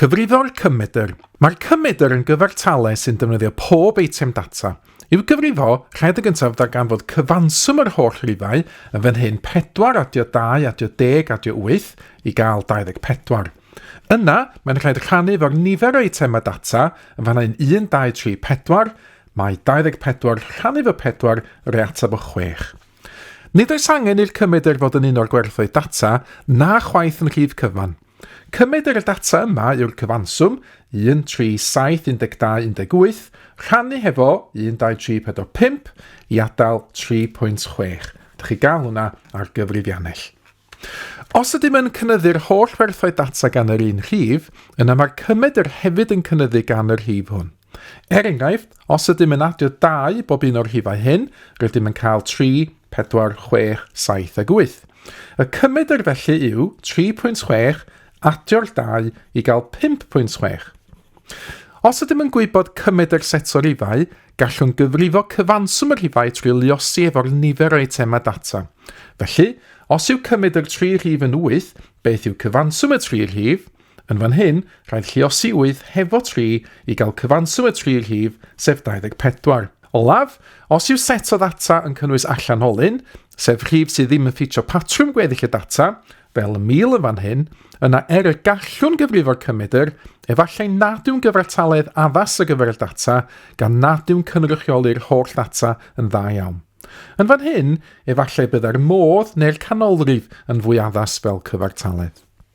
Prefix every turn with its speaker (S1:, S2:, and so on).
S1: Cyfrifo'r Cymedr. Mae'r Cymedr yn gyfartalau sy'n defnyddio pob eitem data. I'w gyfrifo, rhaid y gyntaf darganfod cyfanswm yr holl rifau yn fan hyn 4 adio 2 adio 10 adio 8 i gael 24. Yna, mae'n rhaid rhannu fo'r nifer o eitemau data yn fan hyn 1, 2, 3, 4, mae 24 rhannu fo 4 rhoi atab o 6. Nid oes angen i'r Cymedr fod yn un o'r gwerthoedd data na chwaith yn rhif cyfan. Cymedr y data yma yw'r cyfanswm 1, 3, 7, 12, 18 rhannu hefo 1, 2, 3, 4, 5 i adael 3.6. Dych chi gael hwnna ar gyfrifiannell. Os ydym yn cynyddu'r holl werthoedd data gan yr un rhif, yna mae'r Cymedr hefyd yn cynyddu gan yr rhif hwn. Enghraifft, os ydym yn adio 2 bob un o'r rhifau hyn, rydym yn cael 3, 4, 6, 7 a 8. Y Cymedr felly yw 3.6 adio'r 2 i gael 5.6. Os ydym yn gwybod Cymedr set o rifau, gallwn gyfrifo cyfanswm y rhifau trwy luosi efo'r nifer o eitemau data. Felly, os yw Cymedr 3 rhif yn 8, beth yw cyfanswm y 3 rhif? Yn fan hyn, rhaid lluosi 8 hefo 3 i gael cyfanswm y 3 rhif, sef 24. Olaf, os yw set o ddata yn cynnwys allanolyn, sef rhif sydd ddim yn ffitio patrwm gweddill y data, fel y 1000 yn fan hyn, yna y gallwn gyfrifo'r Cymedr, efallai nad yw'n gyfartaledd addas o gyfer y data, gan nad yw'n cynrychioli'r holl data yn dda iawn. Yn fan hyn, efallai byddai'r modd neu'r canolrif yn fwy addas fel cyfartaledd.